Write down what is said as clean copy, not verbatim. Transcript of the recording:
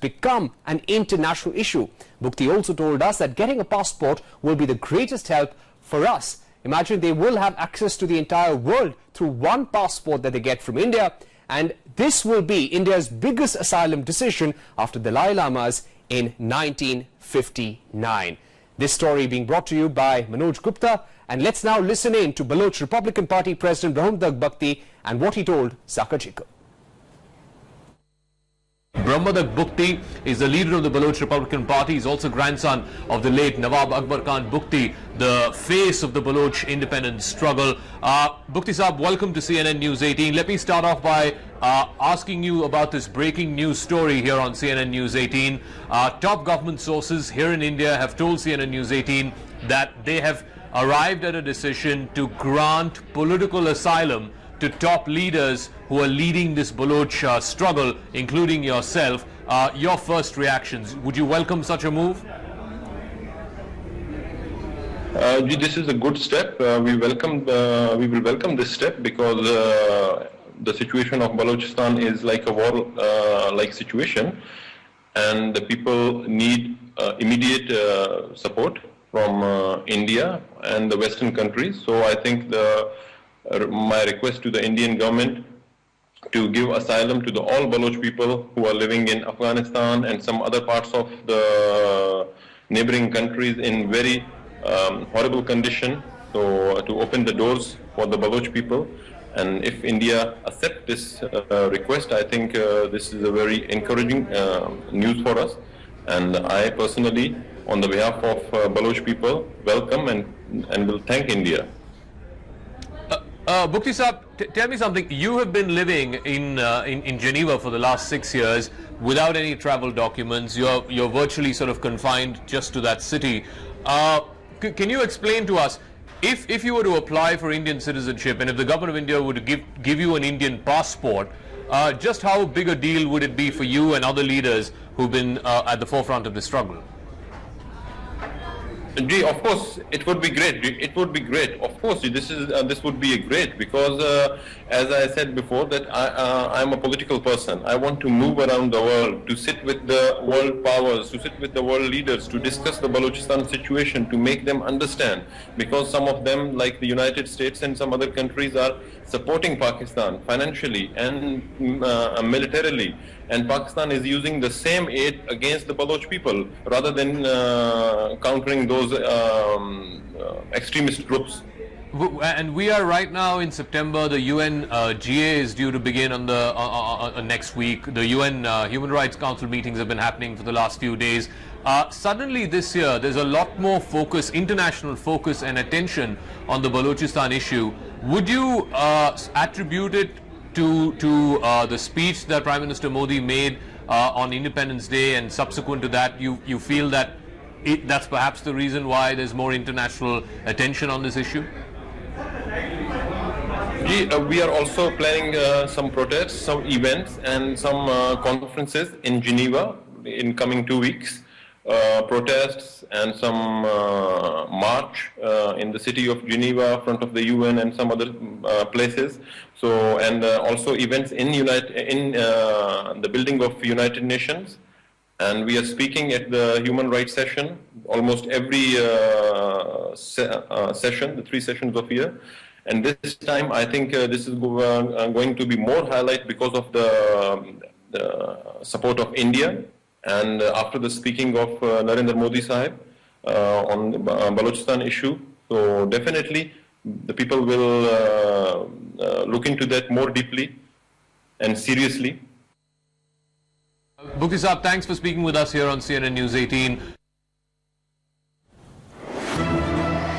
become an international issue. Bugti also told us that getting a passport will be the greatest help for us. Imagine they will have access to the entire world through one passport that they get from India, and this will be India's biggest asylum decision after the Dalai Lamas in 1959. This story being brought to you by Manoj Gupta, and let's now listen in to Baloch Republican Party President Brahumdagh Bugti and what he told Sakajiko. Brahumdagh Bugti is the leader of the Baloch Republican Party. He's also grandson of the late Nawab Bugti, the face of the Baloch independence struggle. Bugti Saab, welcome to CNN News 18. Let me start off by asking you about this breaking news story here on CNN News 18. Top government sources here in India have told CNN News 18 that they have arrived at a decision to grant political asylum to top leaders who are leading this Baloch struggle, including yourself. Your first reactions, would you welcome such a move? This is a good step. We will welcome this step because the situation of Balochistan is like a war-like situation, and the people need immediate support from India and the Western countries. So I think my request to the Indian government to give asylum to all Baloch people who are living in Afghanistan and some other parts of the neighboring countries in very horrible condition. So to open the doors for the Baloch people, and if India accepts this request, I think this is a very encouraging news for us. And I personally, on the behalf of Baloch people, welcome and will thank India. Bugti Saab, tell me something. You have been living in Geneva for the last 6 years without any travel documents. You're virtually sort of confined just to that city. Can you explain to us, if you were to apply for Indian citizenship and if the government of India were to give you an Indian passport, just how big a deal would it be for you and other leaders who've been at the forefront of this struggle? Of course, it would be great. It would be great. Of course, this would be great because, as I said before, that I'm a political person. I want to move around the world, to sit with the world powers, to sit with the world leaders, to discuss the Balochistan situation, to make them understand. Because some of them, like the United States and some other countries, are supporting Pakistan financially and militarily. And Pakistan is using the same aid against the Baloch people rather than countering those extremist groups. And we are right now in September. The UN GA is due to begin on the next week. The UN Human Rights Council meetings have been happening for the last few days. Suddenly this year, there's a lot more focus, international focus and attention on the Balochistan issue. Would you attribute it to the speech that Prime Minister Modi made on Independence Day, and subsequent to that, you feel that that's perhaps the reason why there's more international attention on this issue? We are also planning some protests, some events and some conferences in Geneva in coming 2 weeks. Protests and some march in the city of Geneva, front of the UN and some other places. So, and also events in the building of United Nations. And we are speaking at the human rights session, almost every session, the 3 sessions of year. And this time, I think this is going to be more highlight because of the support of India. And after the speaking of Narendra Modi Sahib on the Balochistan issue, so definitely the people will look into that more deeply and seriously. Bugti Saab, thanks for speaking with us here on CNN News 18.